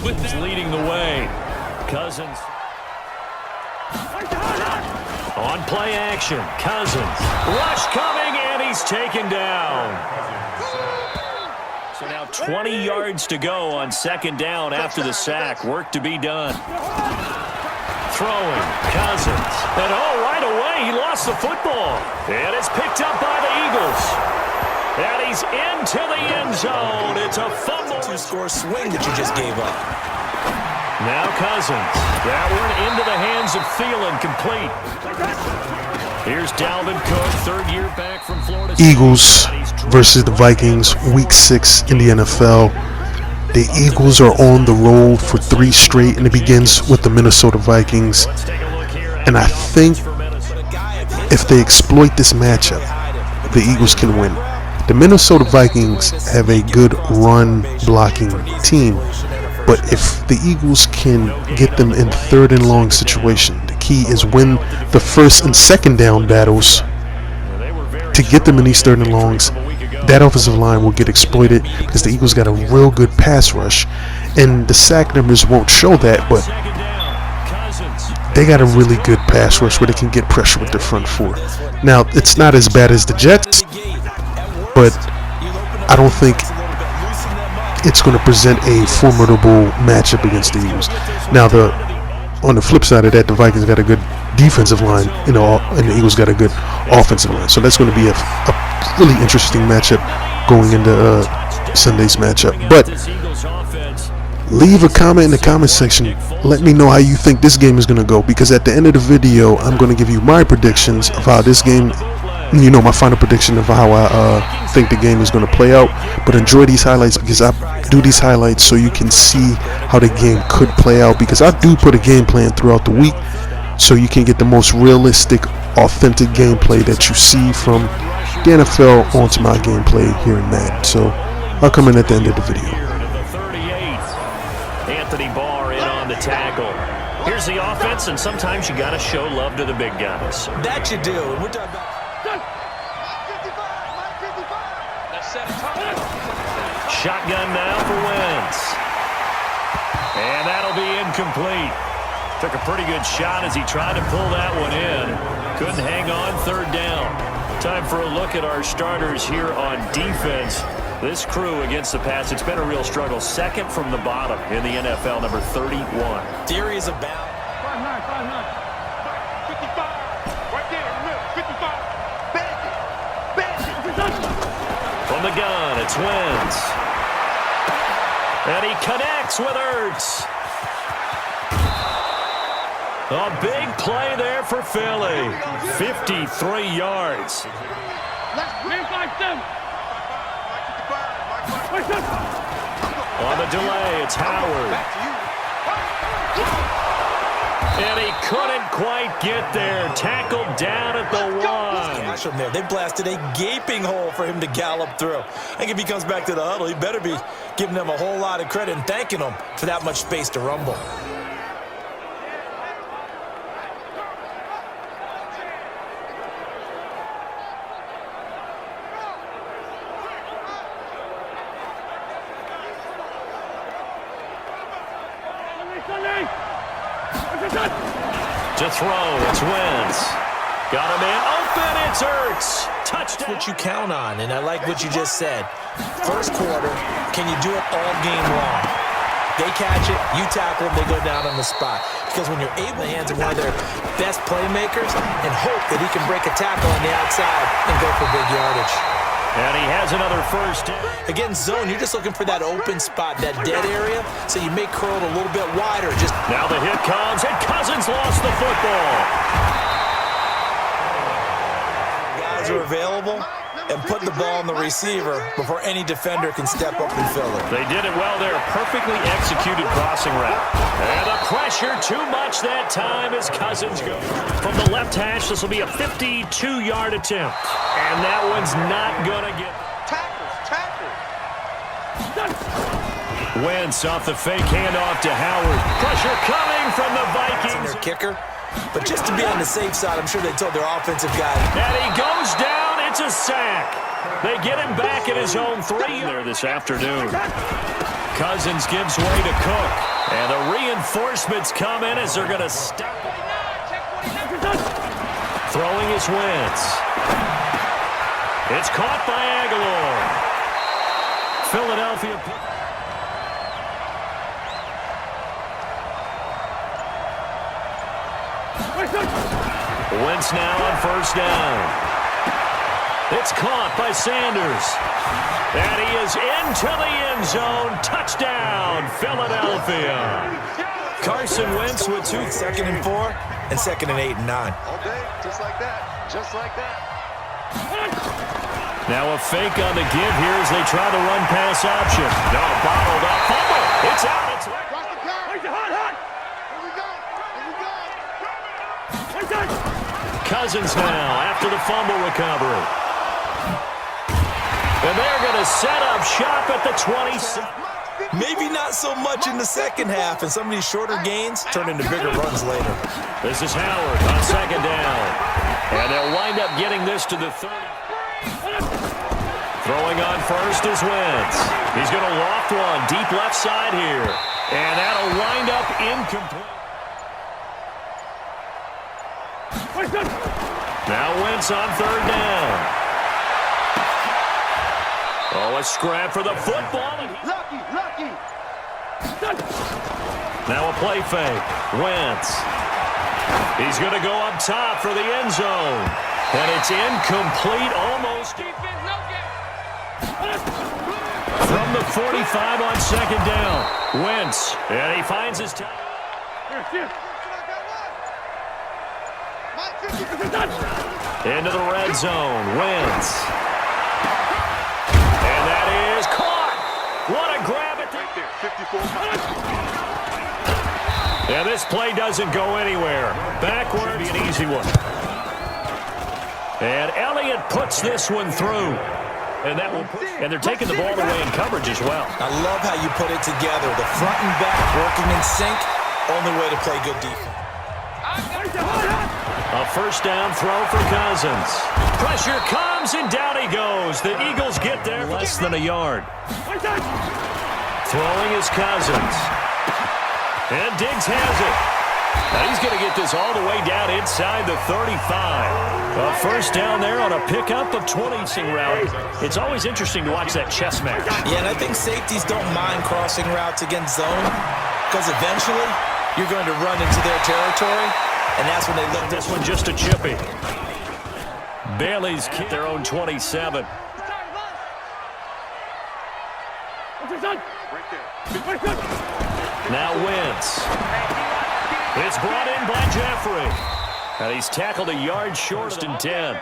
He's leading the way. Cousins. On play action. Cousins. Rush coming, and he's taken down. So now 20 yards to go on second down after the sack. Work to be done. Throwing. Cousins. And right away, he lost the football. And it's picked up by the Eagles. And he's into the end zone. It's a fumble. Two-score swing that you just gave up. Now Cousins. That one into the hands of Thielen, complete. Here's Dalvin Cook, third year back from Florida. Eagles versus the Vikings, Week 6 in the NFL. The Eagles are on the roll for 3 straight, and it begins with the Minnesota Vikings. And I think if they exploit this matchup, the Eagles can win. The Minnesota Vikings have a good run-blocking team, but if the Eagles can get them in third and long situation, the key is win the first and second down battles to get them in these third and longs. That offensive line will get exploited because the Eagles got a real good pass rush, and the sack numbers won't show that, but they got a really good pass rush where they can get pressure with their front four. Now, it's not as bad as the Jets, but I don't think it's going to present a formidable matchup against the Eagles. Now, on the flip side of that, the Vikings got a good defensive line, and the Eagles got a good offensive line. So that's going to be a really interesting matchup going into Sunday's matchup. But leave a comment in the comment section. Let me know how you think this game is going to go, because at the end of the video, I'm going to give you my predictions of how this game, my final prediction of how I think the game is going to play out. But enjoy these highlights, because I do these highlights so you can see how the game could play out, because I do put a game plan throughout the week so you can get the most realistic, authentic gameplay that you see from the NFL onto my gameplay here in Madden. So I'll come in at the end of the video. Tackle. Here's the offense, and sometimes you got to show love to the big guys. That you do. And we're talking about shotgun now for Wentz. And that'll be incomplete. Took a pretty good shot as he tried to pull that one in. Couldn't hang on, third down. Time for a look at our starters here on defense. This crew against the pass, it's been a real struggle. Second from the bottom in the NFL, number 31. Theory is about 5-9, 55. Right there, remember, 55. Bandit. From the gun, it's Wentz. And he connects with Ertz. A big play there for Philly. 53 yards. On the delay, it's Howard. And he couldn't quite get there. Tackled down at the 1. They blasted a gaping hole for him to gallop through. I think if he comes back to the huddle, he better be giving them a whole lot of credit and thanking them for that much space to rumble. To throw, it's Wentz. Got him in, open, it's Ertz. Touchdown. What you count on, and I like what you just said. First quarter, can you do it all game long? They catch it, you tackle them, they go down on the spot. Because when you're able to hands of one of their best playmakers and hope that he can break a tackle on the outside and go for big yardage. And he has another first. Against zone, you're just looking for that open spot, that dead area, so you may curl it a little bit wider. Now the hit comes, and Cousins lost the football. Guys are available and put the ball on the receiver before any defender can step up and fill it. They did it well there. Perfectly executed crossing route. And the pressure too much that time as Cousins goes. From the left hash, this will be a 52-yard attempt. And that one's not going to get... Tackles. Wentz off the fake handoff to Howard. Pressure coming from the Vikings. Their kicker. But just to be on the safe side, I'm sure they told their offensive guy. And he goes down. It's a sack. They get him back at his own 3 there this afternoon. Cousins gives way to Cook. And the reinforcements come in as they're going to stop. Throwing his Wentz. It's caught by Aguilar. Philadelphia. Wentz now on first down. It's caught by Sanders. And he is into the end zone. Touchdown, Philadelphia. Carson Wentz with 2 2nd and 4 and 2nd and 8 and 9. All day, just like that. Just like that. Now a fake on the give here as they try the run pass option. No, bottled up. Fumble. It's out. It's Cross the car. Hot. Here we go. Cousins now after the fumble recovery. And they're going to set up shop at the 27. Maybe not so much in the second half, and some of these shorter gains turn into bigger runs later. This is Howard on second down. And they'll wind up getting this to the 30. Throwing on first is Wentz. He's going to loft one deep left side here. And that'll wind up incomplete. Now Wentz on third down. Oh, a scrap for the football. Lucky. Now a play fake. Wentz. He's going to go up top for the end zone. And it's incomplete almost. From the 45 on second down. Wentz. And he finds his time. Into the red zone. Wentz. And that is caught. What a grab it. Right there, 54 miles. And this play doesn't go anywhere. Backward, be an easy one. And Elliott puts this one through. And that will and they're taking the ball away in coverage as well. I love how you put it together. The front and back working in sync. Only way to play good defense. A first down throw for Cousins. Pressure comes and down he goes. The Eagles get there less than a yard. Throwing is Cousins. And Diggs has it. Now he's going to get this all the way down inside the 35. A first down there on a pickup of 20 route. It's always interesting to watch that chess match. Yeah, and I think safeties don't mind crossing routes against zone because eventually you're going to run into their territory, and that's when they look. This one just a chippy. Bailey's kicked their own 27. Now Wentz. It's brought in by Jeffrey. And he's tackled a yard short and 10.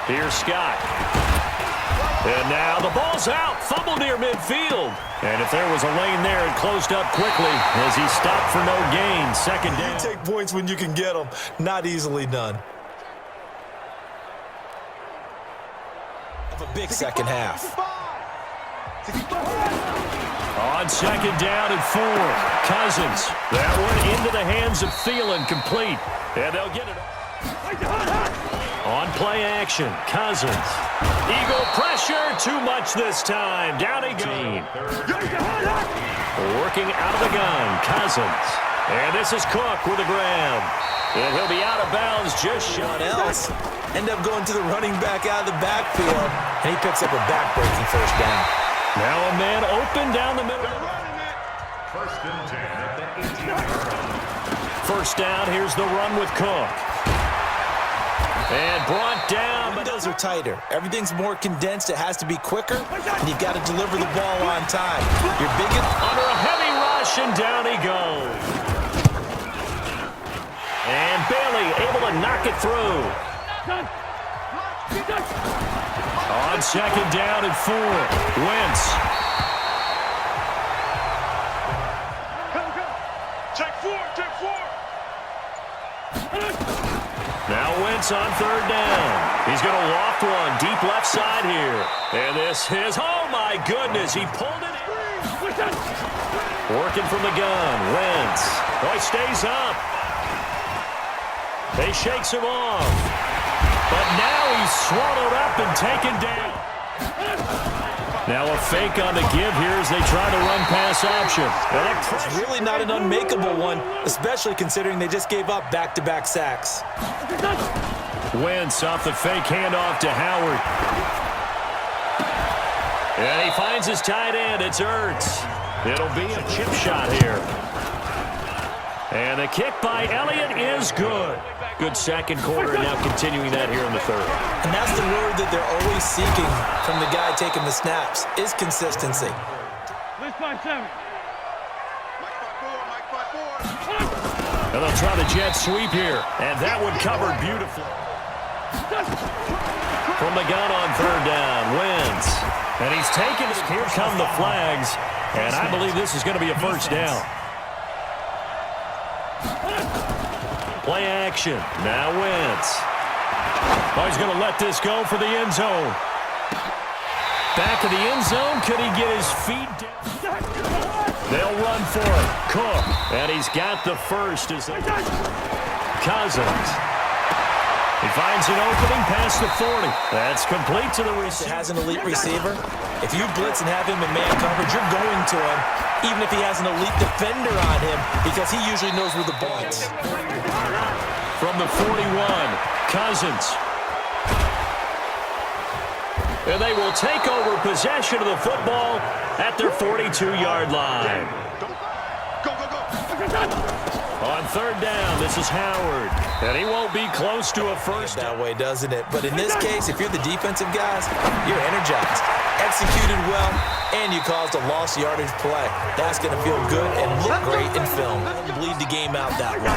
Here's Scott. And now the ball's out. Fumble near midfield. And if there was a lane there, it closed up quickly as he stopped for no gain. Second down. You take points when you can get them. Not easily done. Of a big second half. On second down and 4. Cousins. That one into the hands of Thielen, complete. And they'll get it. On play action, Cousins. Eagle pressure, too much this time. Down he goes. Working out of the gun, Cousins. And this is Cook with a grab. And he'll be out of bounds just short. Else end up going to the running back out of the backfield, and he picks up a back-breaking first down. Now a man open down the middle. First and 10 at the 18. First down, here's the run with Cook. And brought down. Windows are tighter. Everything's more condensed. It has to be quicker, and you've got to deliver the ball on time. Your biggest... Under a heavy rush, and down he goes. And Bailey able to knock it through. On second down and 4. Wentz. Take four. Now Wentz on third down. He's going to loft one deep left side here. And this is, oh my goodness, he pulled it in. Working from the gun, Wentz. Oh, he stays up. They shakes him off. But now he's swallowed up and taken down. Now a fake on the give here as they try to run pass option. It's really not an unmakeable one, especially considering they just gave up back-to-back sacks. Wentz off the fake handoff to Howard. And he finds his tight end. It's Ertz. It'll be a chip shot here. And the kick by Elliott is good. Good second quarter, and now continuing that here in the third. And that's the word that they're always seeking from the guy taking the snaps, is consistency. And they'll try the jet sweep here. And that one covered beautifully. From the gun on third down, Wentz. And he's taken it. Here come the flags. And I believe this is going to be a first down. Play action. Now Wentz. Oh, he's going to let this go for the end zone. Back of the end zone. Could he get his feet down? They'll run for it. Cook. And he's got the first. Cousins. He finds an opening past the 40. That's complete to the receiver. Has an elite receiver. If you blitz and have him in man coverage, you're going to him, even if he has an elite defender on him, because he usually knows where the ball is. From the 41, Cousins. And they will take over possession of the football at their 42-yard line. Go, go, go. On third down, this is Howard. And he won't be close to a first. That way, doesn't it? But in this case, if you're the defensive guys, you're energized. Executed well, and you caused a lost yardage play. That's going to feel good and look great in film. Bleed the game out that way.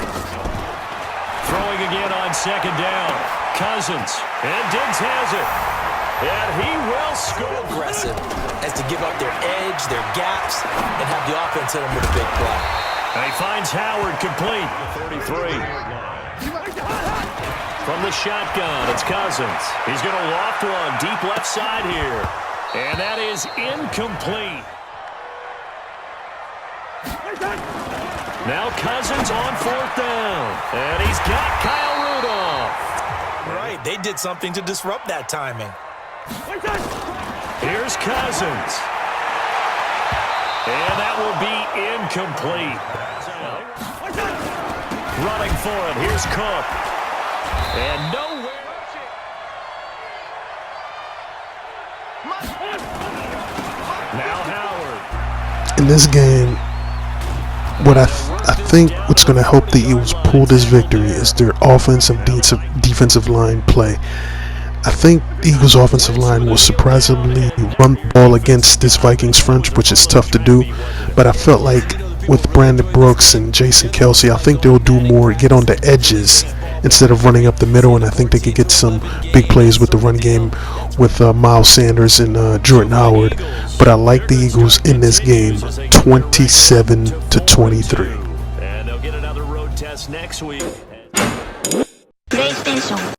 Throwing again on second down. Cousins. And Diggs has it. And he will score. Aggressive as to give up their edge, their gaps, and have the offense hit them with a big play. And he finds Howard complete. 33. From the shotgun, it's Cousins. He's going to loft one deep left side here. And that is incomplete. Now Cousins on fourth down. And he's got Kyle Rudolph. Right, they did something to disrupt that timing. Here's Cousins. And that will be incomplete. Running for it. Here's Cook. And nowhere. Now Howard. In this game, what I think what's going to help the Eagles pull this victory is their offensive defensive line play. I think the Eagles' offensive line will surprisingly run the ball against this Vikings front, which is tough to do. But I felt like with Brandon Brooks and Jason Kelsey, I think they'll do more, get on the edges instead of running up the middle. And I think they could get some big plays with the run game with Miles Sanders and Jordan Howard. But I like the Eagles in this game, 27-23. And they'll get another road test next week. PlayStation